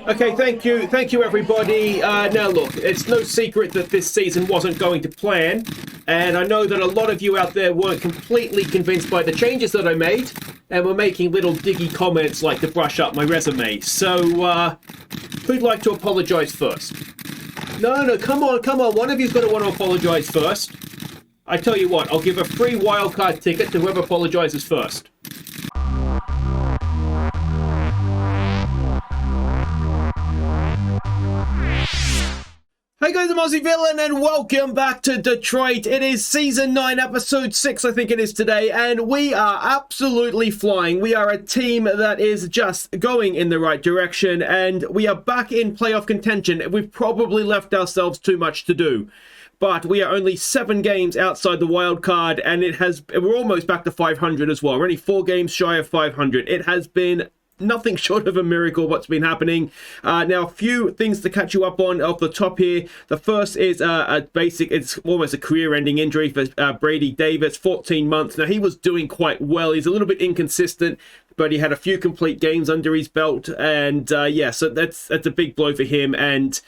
Okay, thank you everybody. Now look, it's no secret that this season wasn't going to plan, and I know that a lot of you out there weren't completely convinced by the changes that I made, and were making little diggy comments like to brush up my resume. So, who'd like to apologize first? No, come on, one of you's going to want to apologize first. I tell you what, I'll give a free wildcard ticket to whoever apologizes first. Hey guys, I'm Aussie Villain and welcome back to Detroit. It is Season 9, Episode 6, I think it is today, and we are absolutely flying. We are a team that is just going in the right direction, and we are back in playoff contention. We've probably left ourselves too much to do, but we are only 7 games outside the wild card, and we're almost back to 500 as well. We're only 4 games shy of 500. It has been nothing short of a miracle what's been happening. Now, a few things to catch you up on off the top here. The first is it's almost a career-ending injury for Brady Davis, 14 months. Now, he was doing quite well. He's a little bit inconsistent, but he had a few complete games under his belt. And yeah, so that's a big blow for him. And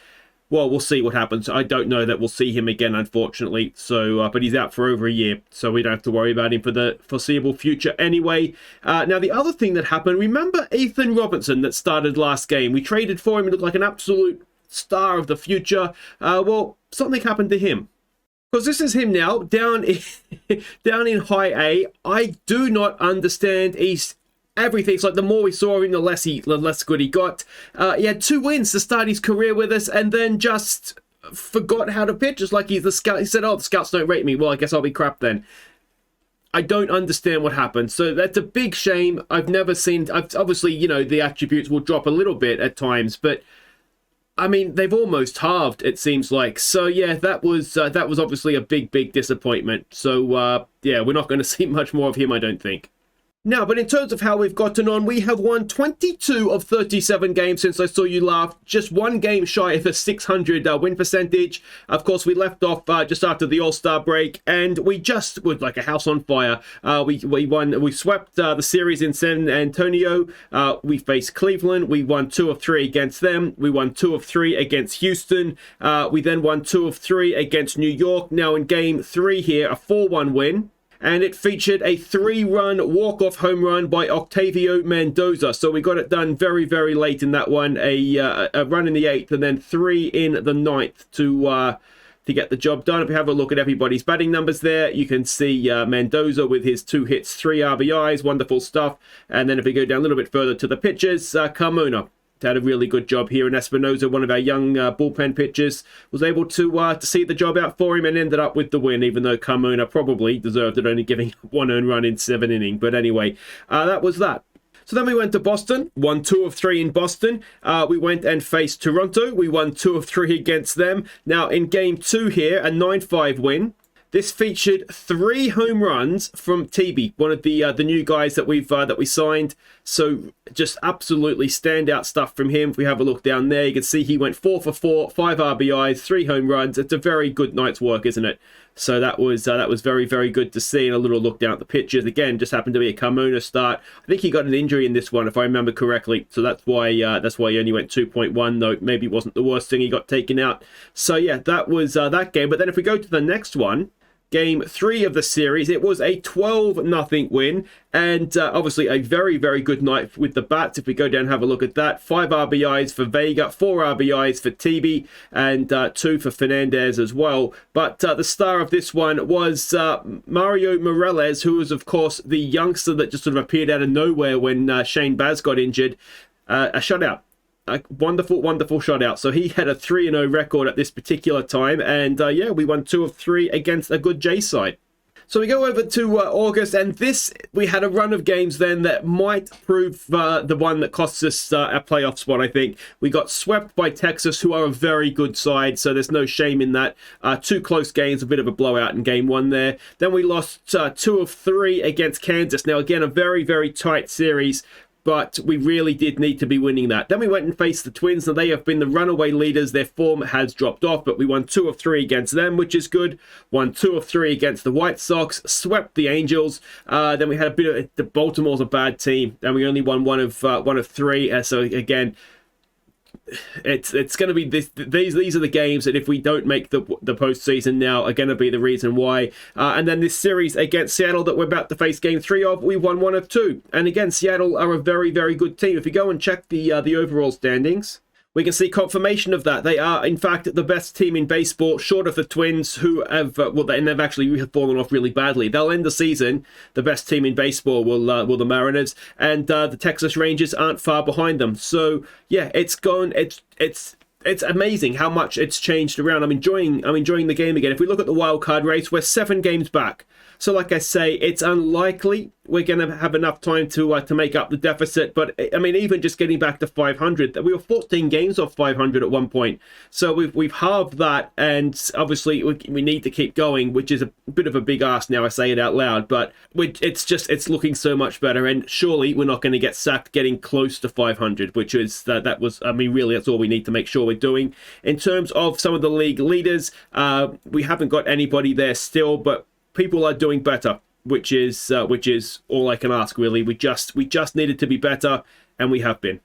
well, we'll see what happens. I don't know that we'll see him again, unfortunately. So, but he's out for over a year, so we don't have to worry about him for the foreseeable future anyway. Now, the other thing that happened, remember Ethan Robinson that started last game? We traded for him. He looked like an absolute star of the future. Well, something happened to him. Because this is him now, down in High A. I do not understand everything. It's like the more we saw him, the less good he got. He had 2 wins to start his career with us, and then just forgot how to pitch. Just like he's the scout. He said, "Oh, the scouts don't rate me. Well, I guess I'll be crap then." I don't understand what happened. So that's a big shame. Obviously, you know, the attributes will drop a little bit at times, but I mean, they've almost halved, it seems like. So yeah, that was obviously a big disappointment. So yeah, we're not going to see much more of him, I don't think. Now, but in terms of how we've gotten on, we have won 22 of 37 games since I saw you last. Just 1 game shy of a 600 win percentage. Of course, we left off just after the All-Star break, and we just were like a house on fire. We swept the series in San Antonio. We faced Cleveland. We won 2 of 3 against them. We won 2 of 3 against Houston. We then won 2 of 3 against New York. Now in game 3 here, a 4-1 win. And it featured a 3-run walk-off home run by Octavio Mendoza. So we got it done very, very late in that one. A run in the 8th and then 3 in the 9th to get the job done. If you have a look at everybody's batting numbers there, you can see Mendoza with his 2 hits, 3 RBIs, wonderful stuff. And then if we go down a little bit further to the pitchers, Carmona had a really good job here, and Espinosa, one of our young bullpen pitchers, was able to see the job out for him and ended up with the win, even though Carmona probably deserved it, only giving 1 earned run in 7 innings. But anyway, that was that. So then we went to Boston, won 2 of 3 in Boston. We went and faced Toronto. We won 2 of 3 against them. Now in game 2 here, a 9-5 win. This featured 3 home runs from TB, one of the new guys that we signed. So just absolutely standout stuff from him. If we have a look down there, you can see he went 4 for 4, 5 RBIs, 3 home runs. It's a very good night's work, isn't it? So that was very, very good to see. And a little look down at the pitches. Again, just happened to be a Carmona start. I think he got an injury in this one, if I remember correctly. So that's why he only went 2.1, though maybe wasn't the worst thing. He got taken out. So yeah, that was that game. But then if we go to the next one, Game 3 of the series, it was a 12-0 win, and obviously a very, very good night with the bats. If we go down and have a look at that, 5 RBIs for Vega, 4 RBIs for TB, and 2 for Fernandez as well. But the star of this one was Mario Morales, who was, of course, the youngster that just sort of appeared out of nowhere when Shane Baz got injured. A shutout. A wonderful shutout. So he had a 3-0 record at this particular time, and yeah, we won 2 of 3 against a good J side. So we go over to August, and we had a run of games then that might prove the one that costs us a playoff spot, I think. We got swept by Texas, who are a very good side, so there's no shame in that. 2 close games, a bit of a blowout in game 1 there. Then we lost 2 of 3 against Kansas. Now, again, a very, very tight series, but we really did need to be winning that. Then we went and faced the Twins, and they have been the runaway leaders. Their form has dropped off, but we won 2 of 3 against them, which is good. Won 2 of 3 against the White Sox, swept the Angels. Then we had a bit of the Baltimore's a bad team, and we only won one of 3. So again, it's going to be these are the games that if we don't make the postseason now are going to be the reason why. And then this series against Seattle that we're about to face game 3 of, we won 1 of 2. And again, Seattle are a very, very good team. If you go and check the overall standings, we can see confirmation of that. They are, in fact, the best team in baseball, short of the Twins, who have, they've actually fallen off really badly. They'll end the season. The best team in baseball will the Mariners, and the Texas Rangers aren't far behind them. So, yeah, it's amazing how much it's changed around. I'm enjoying the game again. If we look at the wild card race, we're 7 games back. So, like I say, it's unlikely we're going to have enough time to make up the deficit. But, I mean, even just getting back to 500, we were 14 games off 500 at one point. So we've halved that, and obviously we need to keep going, which is a bit of a big ask now, I say it out loud. But it's looking so much better, and surely we're not going to get sacked getting close to 500, which is, really that's all we need to make sure we're doing. In terms of some of the league leaders, we haven't got anybody there still, but people are doing better, which is all I can ask, really. We just needed to be better, and we have been.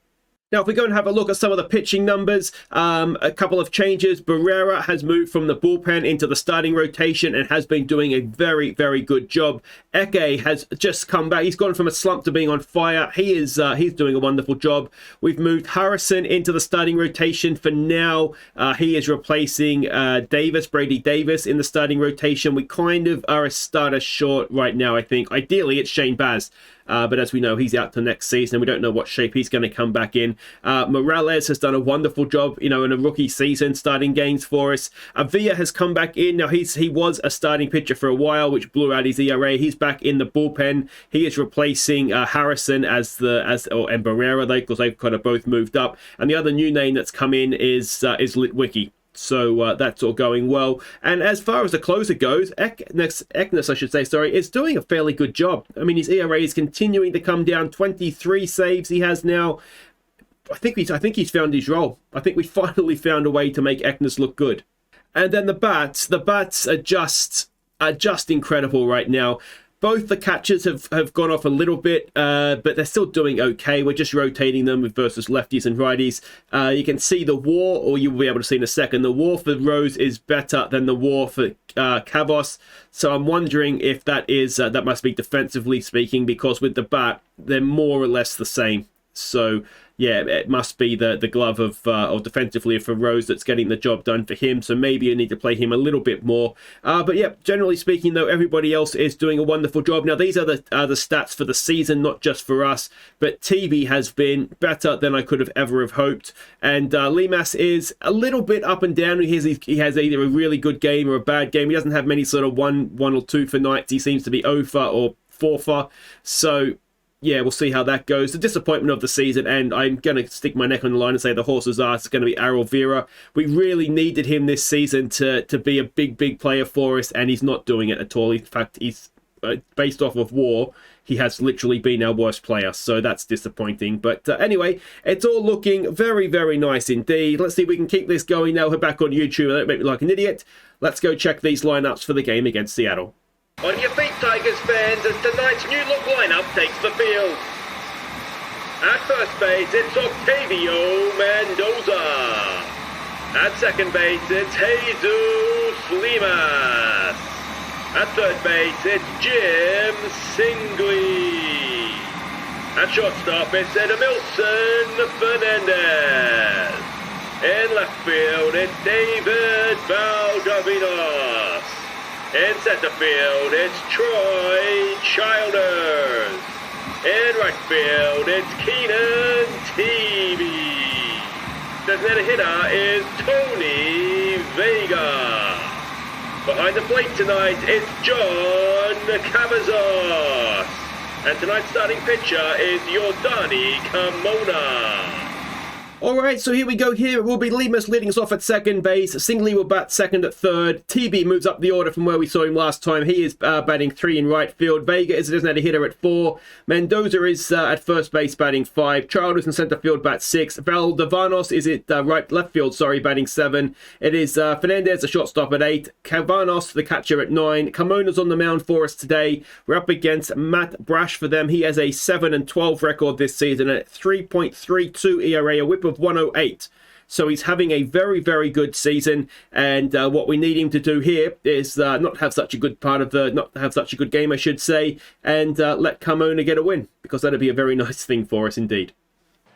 Now, if we go and have a look at some of the pitching numbers, a couple of changes. Barrera has moved from the bullpen into the starting rotation and has been doing a very, very good job. Eke has just come back. He's gone from a slump to being on fire. He's doing a wonderful job. We've moved Harrison into the starting rotation for now. He is replacing Brady Davis in the starting rotation. We kind of are a starter short right now, I think. Ideally, it's Shane Baz. But as we know, he's out to next season. We don't know what shape he's going to come back in. Morales has done a wonderful job, in a rookie season, starting games for us. Avila has come back in. Now, he was a starting pitcher for a while, which blew out his ERA. He's back in the bullpen. He is replacing Harrison and Barrera, because they've kind of both moved up. And the other new name that's come in is Litwicky. So that's all going well. And as far as the closer goes, Eknes, is doing a fairly good job. I mean, his ERA is continuing to come down. 23 saves he has now. I think he's found his role. I think we finally found a way to make Eknes look good. And then the bats are just incredible right now. Both the catchers have gone off a little bit, but they're still doing okay. We're just rotating them versus lefties and righties. You can see the WAR, or you will be able to see in a second, the WAR for Rose is better than the WAR for Cavos. So I'm wondering if that must be defensively speaking, because with the bat, they're more or less the same. So yeah, it must be the glove of, or defensively for Rose that's getting the job done for him. So maybe you need to play him a little bit more. But yeah, generally speaking, though, everybody else is doing a wonderful job. Now, these are the stats for the season, not just for us. But TV has been better than I could have ever have hoped. And Limas is a little bit up and down. He has either a really good game or a bad game. He doesn't have many sort of one or two for nights. He seems to be 0 for or 4 for. So yeah, we'll see how that goes. The disappointment of the season, and I'm going to stick my neck on the line and say the horse's ass is going to be Errol Vera. We really needed him this season to be a big player for us, and he's not doing it at all. In fact, he's based off of WAR. He has literally been our worst player, so that's disappointing. But anyway, it's all looking very, very nice indeed. Let's see if we can keep this going now. We're back on YouTube. Don't make me like an idiot. Let's go check these lineups for the game against Seattle. On your feet, Tigers fans, as tonight's new look lineup takes the field. At first base, it's Octavio Mendoza. At second base, it's Jesus Limas. At third base, it's Jim Singley. At shortstop, it's Edmilson Fernandez. In left field, it's David Valdovinos. In center field, it's Troy Childers. In right field, it's Keenan TV. Designated hitter is Tony Vega. Behind the plate tonight, it's John Cavazos. And tonight's starting pitcher is Yordani Carmona. Alright, so here we go. Here it will be Limas leading us off at second base. Singley will bat second at third. TB moves up the order from where we saw him last time. He is batting 3 in right field. Vega is a designated hitter at 4. Mendoza is at first base batting 5. Childers in center field bats 6. Valdovinos is at left field, batting 7. It is Fernandez, the shortstop, at 8. Cavanos, the catcher, at 9. Carmona's on the mound for us today. We're up against Matt Brash for them. He has a 7-12 record this season at 3.32 ERA, a whip of of 108. So he's having a very, very good season, and what we need him to do here is not have such a good game, I should say, and let Carmona get a win, because that'd be a very nice thing for us indeed.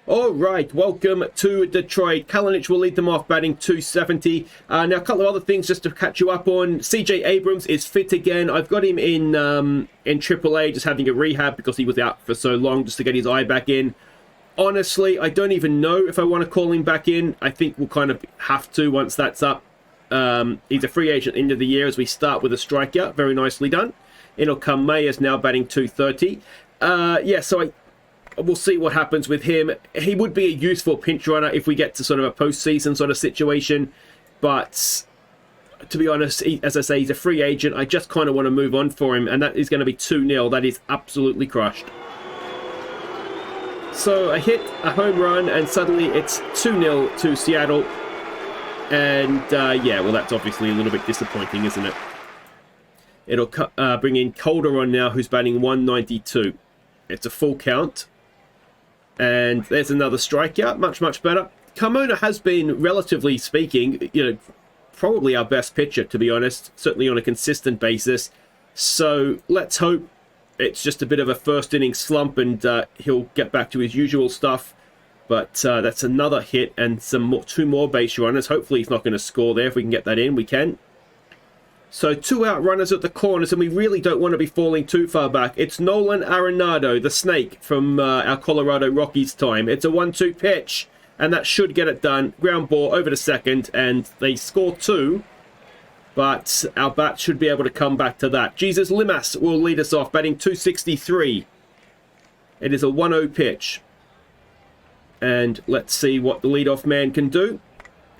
All right, welcome to Detroit. Kalinic will lead them off, batting 270. Now, a couple of other things just to catch you up on. CJ Abrams is fit again. I've got him in AAA, just having a rehab because he was out for so long, just to get his eye back in. Honestly, I don't even know if I want to call him back in. I think we'll kind of have to once that's up. He's a free agent end of the year as we start with a strikeout. Very nicely done. It'll come Mayers now batting 230. Yeah, so we'll see what happens with him. He would be a useful pinch runner if we get to sort of a postseason sort of situation. But to be honest, as I say, he's a free agent. I just kind of want to move on for him. And that is going to be 2-0. That is absolutely crushed. So a hit, a home run, and suddenly it's 2-0 to Seattle. And yeah, well, that's obviously a little bit disappointing, isn't it? It'll bring in Calderon now, who's batting 192. It's a full count. And there's another strikeout, much, much better. Carmona has been, relatively speaking, probably our best pitcher, to be honest. Certainly on a consistent basis. So let's hope it's just a bit of a first inning slump and he'll get back to his usual stuff. But that's another hit and two more base runners. Hopefully he's not going to score there. If we can get that in, we can. So 2 out runners at the corners, and we really don't want to be falling too far back. It's Nolan Arenado, the snake from our Colorado Rockies time. It's a 1-2 pitch, and that should get it done. Ground ball over to second, and they score 2. But our bat should be able to come back to that. Jesus Limas will lead us off, batting 263. It is a 1-0 pitch. And let's see what the leadoff man can do.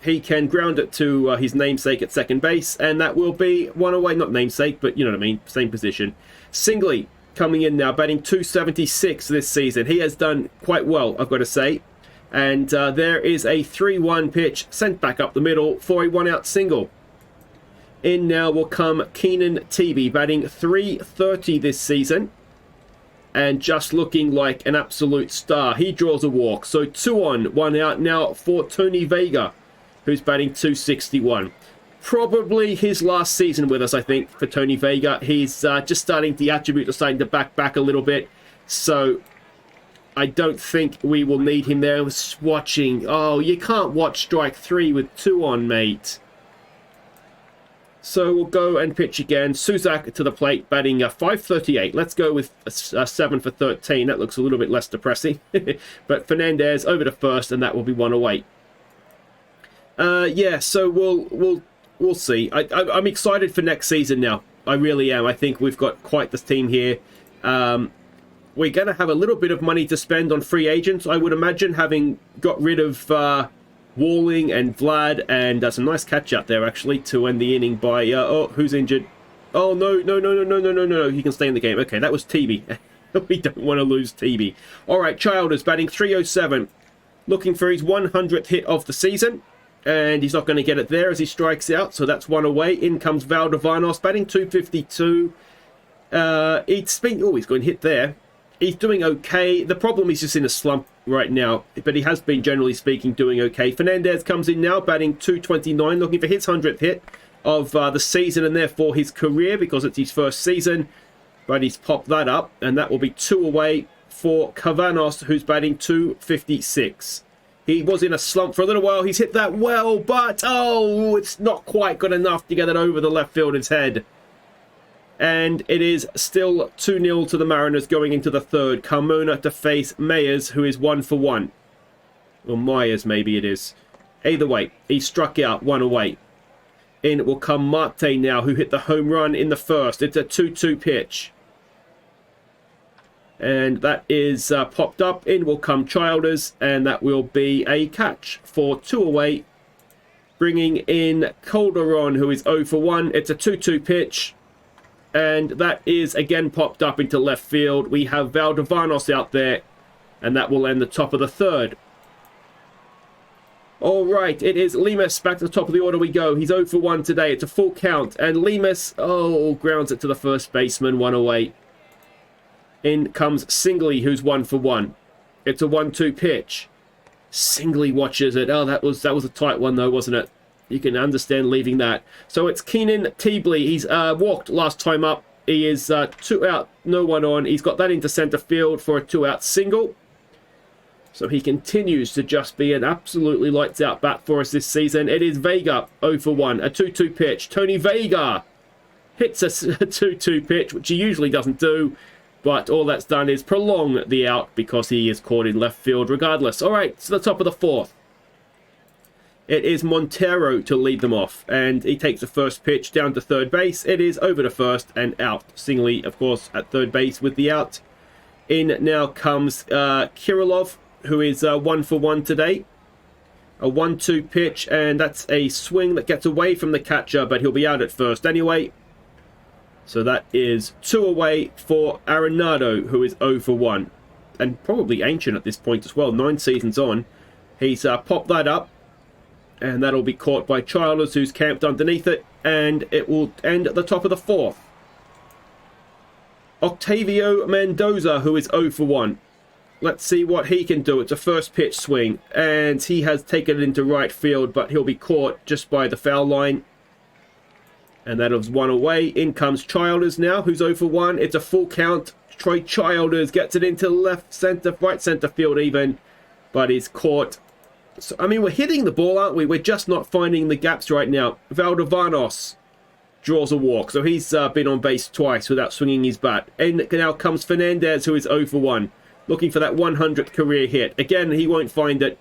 He can ground it to his namesake at second base, and that will be one away. Not namesake, but you know what I mean, same position. Singley coming in now, batting 276 this season. He has done quite well, I've got to say. And there is a 3-1 pitch sent back up the middle for a 1-out single. In now will come Keenan Teebe, batting 330 this season. And just looking like an absolute star. He draws a walk. So 2 on, 1 out now for Tony Vega, who's batting 261. Probably his last season with us, I think, for Tony Vega. He's just starting, the attributes are starting to back a little bit. So I don't think we will need him there. I was watching. Oh, you can't watch strike 3 with 2 on, mate. So we'll go and pitch again. Suzak to the plate, batting 538. Let's go with 7 for 13. That looks a little bit less depressing. But Fernandez over to first, and that will be 1 away. Yeah, so we'll see. I'm excited for next season now. I really am. I think we've got quite this team here. We're going to have a little bit of money to spend on free agents, I would imagine, having got rid of Walling and Vlad, and that's a nice catch out there actually to end the inning by oh, who's injured? Oh no, he can stay in the game. Okay, that was Teebe. We don't want to lose Teebe. All right, Childers batting 307, looking for his 100th hit of the season, and he's not going to get it there as he strikes out, so that's 1 away. In comes Valdivinos batting 252. He's going to hit there. He's doing okay. The problem is just in a slump right now, but he has been, generally speaking, doing okay. Fernandez comes in now, batting 229, looking for his 100th hit of the season and therefore his career, because it's his first season. But he's popped that up, and that will be 2 away for Cavanos, who's batting 256. He was in a slump for a little while. He's hit that well, but oh, it's not quite good enough to get it over the left fielder's head. And it is still 2-0 to the Mariners going into the third. Carmona to face Mayers, who is 1 for 1. Or Myers, maybe it is. Either way, he struck out, 1 away. In will come Marte now, who hit the home run in the first. It's a 2-2 pitch. And that is popped up. In will come Childers, and that will be a catch for 2 away. Bringing in Calderon, who is 0 for 1. It's a 2-2 pitch. And that is again popped up into left field. We have Valdivinos out there, and that will end the top of the third. All right, it is Limas back to the top of the order we go. He's 0 for 1 today. It's a full count, and Limas, grounds it to the first baseman, 1 away. In comes Singley, who's 1 for 1. It's a 1-2 pitch. Singly watches it. Oh, that was a tight one though, wasn't it? You can understand leaving that. So it's Keenan Teebley. He's walked last time up. He is 2 out, no one on. He's got that into center field for a 2-out single. So he continues to just be an absolutely lights out bat for us this season. It is Vega 0 for 1, a 2-2 pitch. Tony Vega hits a 2-2 pitch, which he usually doesn't do. But all that's done is prolong the out because he is caught in left field regardless. All right, to the top of the 4th. It is Montero to lead them off, and he takes the first pitch down to third base. It is over to first and out. Singly, of course, at third base with the out. In now comes Kirilov, who is 1 for 1 today. A 1-2 pitch, and that's a swing that gets away from the catcher, but he'll be out at first anyway. So that is 2 away for Arenado, who is 0 for 1. And probably ancient at this point as well, 9 seasons on. He's popped that up. And that'll be caught by Childers, who's camped underneath it. And it will end at the top of the 4th. Octavio Mendoza, who is 0 for 1. Let's see what he can do. It's a first pitch swing. And he has taken it into right field, but he'll be caught just by the foul line. And that was 1 away. In comes Childers now, who's 0 for 1. It's a full count. Troy Childers gets it into left center, right center field even. But he's caught. So, I mean, we're hitting the ball, aren't we? We're just not finding the gaps right now. Valdovanos draws a walk. So he's been on base twice without swinging his bat. And now comes Fernandez, who is 0 for 1. Looking for that 100th career hit. Again, he won't find it.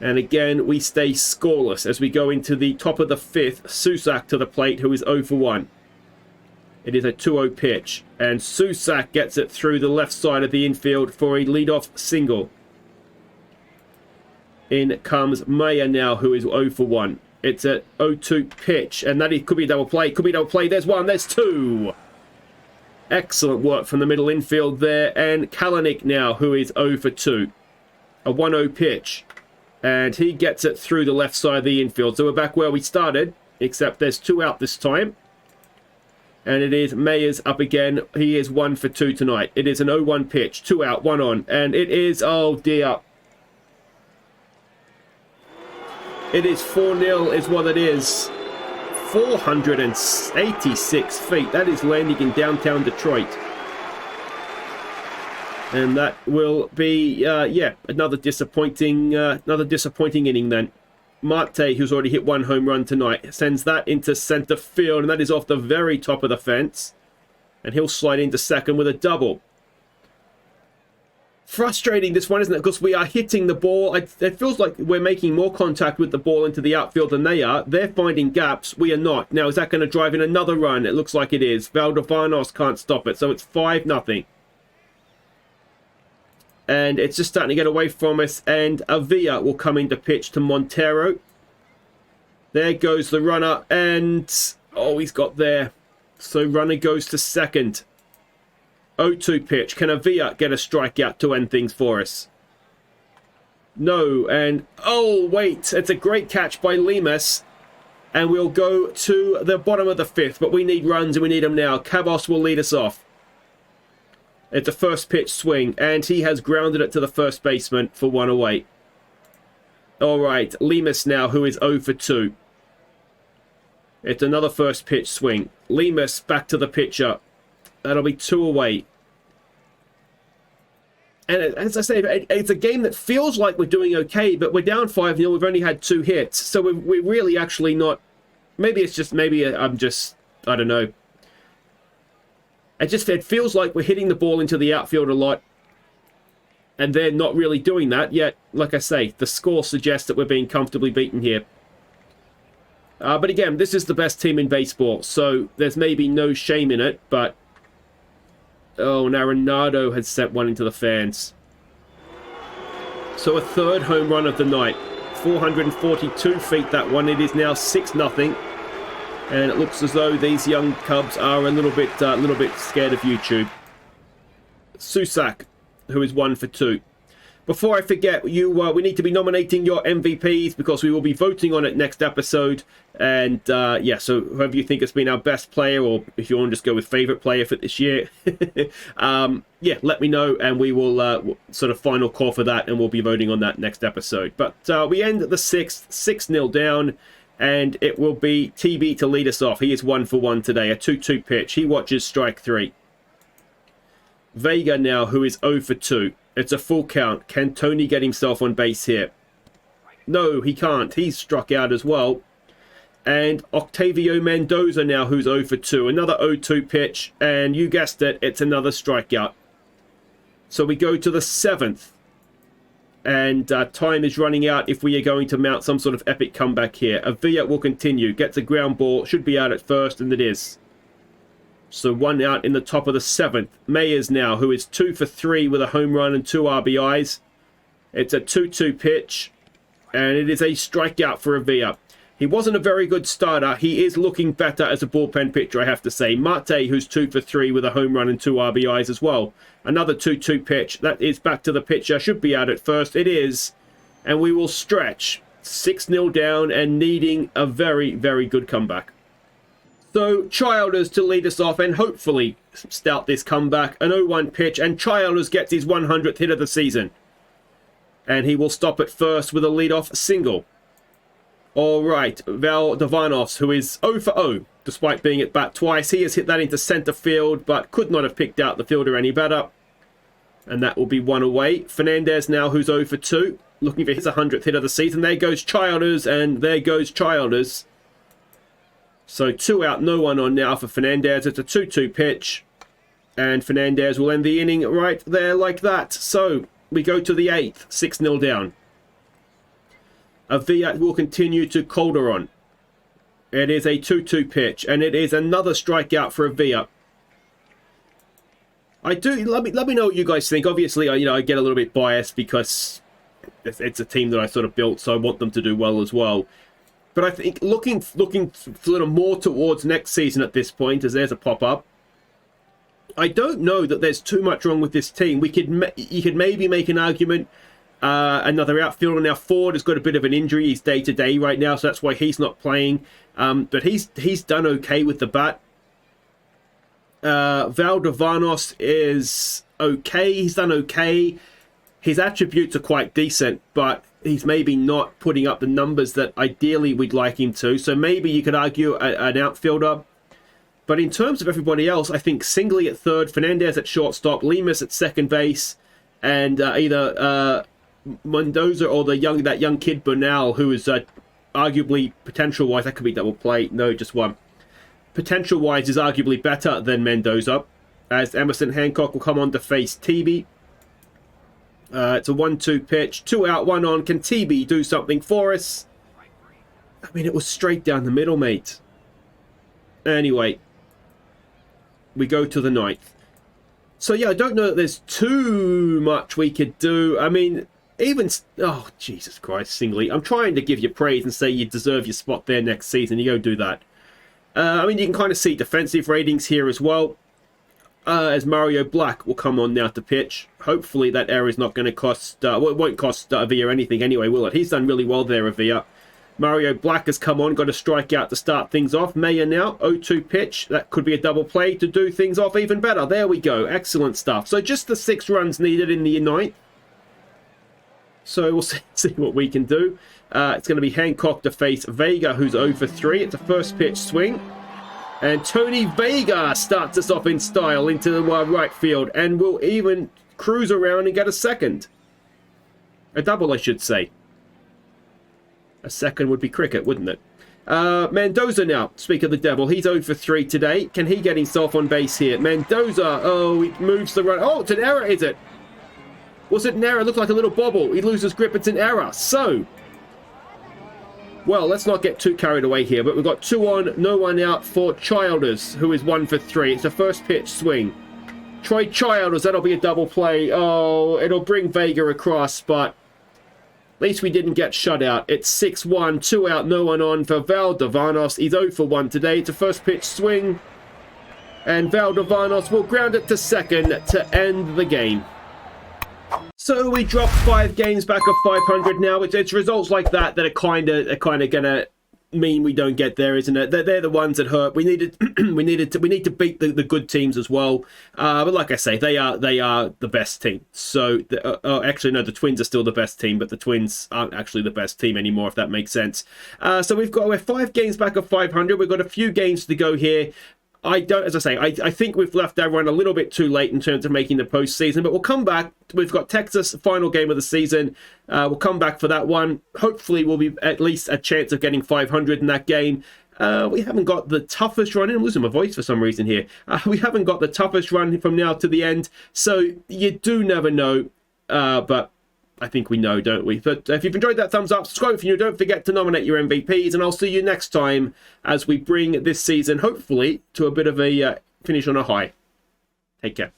And again, we stay scoreless as we go into the top of the 5th. Susak to the plate, who is 0 for 1. It is a 2-0 pitch. And Susak gets it through the left side of the infield for a leadoff single. In comes Mayer now, who is 0 for 1. It's a 0-2 pitch, and that could be a double play. Could be a double play. There's 1. There's 2. Excellent work from the middle infield there. And Kalanick now, who is 0 for 2. A 1-0 pitch. And he gets it through the left side of the infield. So we're back where we started, except there's 2 out this time. And it is Mayers up again. He is 1 for 2 tonight. It is an 0-1 pitch. 2 out, 1 on. And it is, oh dear. It is 4-0 is what it is. 486 feet. That is landing in downtown Detroit. And that will be, yeah, another disappointing inning then. Marte, who's already hit 1 home run tonight, sends that into center field, and that is off the very top of the fence. And he'll slide into second with a double. Frustrating, this one, isn't it? Because we are hitting the ball. It feels like we're making more contact with the ball into the outfield than they are. They're finding gaps. We are not. Now, is that going to drive in another run? It looks like it is. Valdovanos can't stop it, so it's 5-0. And it's just starting to get away from us. And Avila will come in to pitch to Montero. There goes the runner. And, oh, he's got there. So runner goes to second. 0-2 pitch. Can Avila get a strikeout to end things for us? No. And, oh, wait. It's a great catch by Lemus. And we'll go to the bottom of the 5th. But we need runs and we need them now. Cabos will lead us off. It's a first pitch swing, and he has grounded it to the first baseman for 1 away. All right, Lemus now, who is 0 for 2. It's another first pitch swing. Lemus back to the pitcher. That'll be 2 away. And as I say, it's a game that feels like we're doing okay, but we're down 5-0. We've only had 2 hits, so we're really actually not. Maybe it's just I don't know. It feels like we're hitting the ball into the outfield a lot, and they're not really doing that yet. Like I say, the score suggests that we're being comfortably beaten here. But again, this is the best team in baseball, so there's maybe no shame in it, but oh, and Arenado has sent one into the fans. So a 3rd home run of the night. 442 feet, that one. It is now 6-0. And it looks as though these young Cubs are a little bit scared of YouTube. Susak, who is 1 for 2. Before I forget, we need to be nominating your MVPs because we will be voting on it next episode. And yeah, so whoever you think has been our best player, or if you want to just go with favorite player for this year, yeah, let me know, and we will sort of final call for that, and we'll be voting on that next episode. But we end the 6th, 6-0 down, and it will be TB to lead us off. He is 1 for 1 today, a 2-2 pitch. He watches strike 3. Vega now, who is 0 for 2. It's a full count. Can Tony get himself on base here? No, he can't. He's struck out as well. And Octavio Mendoza now, who's 0 for 2. Another 0-2 pitch. And you guessed it, it's another strikeout. So we go to the 7th. And time is running out if we are going to mount some sort of epic comeback here. Avila will continue. Gets a ground ball. Should be out at first, and it is. So 1 out in the top of the 7th. Mayers now, who is 2 for 3 with a home run and 2 RBIs. It's a 2-2 pitch. And it is a strikeout for Avila. He wasn't a very good starter. He is looking better as a bullpen pitcher, I have to say. Mate, who's 2 for 3 with a home run and 2 RBIs as well. Another 2-2 pitch. That is back to the pitcher. Should be out at first. It is. And we will stretch. 6-0 down and needing a very, very good comeback. So Childers to lead us off and hopefully stout this comeback. An 0-1 pitch, and Childers gets his 100th hit of the season. And he will stop at first with a leadoff single. All right, Val Davanos, who is 0 for 0, despite being at bat twice. He has hit that into center field, but could not have picked out the fielder any better. And that will be 1 away. Fernandez now, who's 0 for 2, looking for his 100th hit of the season. There goes Childers, and there goes Childers. So 2 out, no one on now for Fernandez. It's a 2-2 pitch. And Fernandez will end the inning right there like that. So we go to the 8th, 6-0 down. Avila will continue to Calderon. It is a 2-2 pitch. And it is another strikeout for Avila. Let me know what you guys think. Obviously, I get a little bit biased because it's a team that I sort of built, so I want them to do well as well. But I think looking sort of more towards next season at this point, as there's a pop-up, I don't know that there's too much wrong with this team. You could maybe make an argument. Another outfielder now, Ford, has got a bit of an injury. He's day-to-day right now, so that's why he's not playing. But he's done okay with the bat. Valdavanos is okay. He's done okay. His attributes are quite decent, but he's maybe not putting up the numbers that ideally we'd like him to. So maybe you could argue an outfielder. But in terms of everybody else, I think Singley at third, Fernandez at shortstop, Lemus at second base, and either Mendoza or that young kid Bernal, who is arguably potential-wise, that could be double play. No, just one. Potential-wise is arguably better than Mendoza, as Emerson Hancock will come on to face TB. It's a 1-2 pitch. 2 out, 1 on. Can TB do something for us? I mean, it was straight down the middle, mate. Anyway, we go to the 9th. So, yeah, I don't know that there's too much we could do. I mean, even... Oh, Jesus Christ, Singley. I'm trying to give you praise and say you deserve your spot there next season. You go do that. I mean, you can kind of see defensive ratings here as well. As Mario Black will come on now to pitch. Hopefully that error is not going to cost... well, it won't cost Avila anything anyway, will it? He's done really well there, Avila. Mario Black has come on, got a strikeout to start things off. Mayer now, 0-2 pitch. That could be a double play to do things off even better. There we go. Excellent stuff. So just the 6 runs needed in the 9th. So we'll see what we can do. It's going to be Hancock to face Vega, who's 0 for 3. It's a first pitch swing. And Tony Vega starts us off in style into the right field and will even cruise around and get a second. A double, I should say. A second would be cricket, wouldn't it? Mendoza now, speak of the devil. He's 0 for 3 today. Can he get himself on base here? Mendoza, oh, he moves the run. Oh, it's an error, is it? Was it an error? It looked like a little bobble. He loses grip, it's an error. So... well, let's not get too carried away here, but we've got 2 on, no one out for Childers, who is 1 for 3. It's a first pitch swing. Troy Childers, that'll be a double play. Oh, it'll bring Vega across, but at least we didn't get shut out. It's 6-1, 2 out, no one on for Valdavanos. He's 0 for 1 today. It's a first pitch swing. And Valdavanos will ground it to second to end the game. So we dropped 5 games back of 500 now. It's results like that that are kind of gonna mean we don't get there, isn't it? They're the ones that hurt. We need to beat the good teams as well. But like I say, they are the best team. So actually no, the Twins are still the best team, but the Twins aren't actually the best team anymore, if that makes sense. So we're 5 games back of 500. We've got a few games to go here. As I say, I think we've left our run a little bit too late in terms of making the postseason, but we'll come back. We've got Texas, final game of the season. We'll come back for that one. Hopefully, we'll be at least a chance of getting 500 in that game. We haven't got the toughest run. I'm losing my voice for some reason here. We haven't got the toughest run from now to the end, so you do never know, but I think we know, don't we? But if you've enjoyed that, thumbs up, subscribe if you don't forget to nominate your MVPs, and I'll see you next time as we bring this season, hopefully, to a bit of a finish on a high. Take care.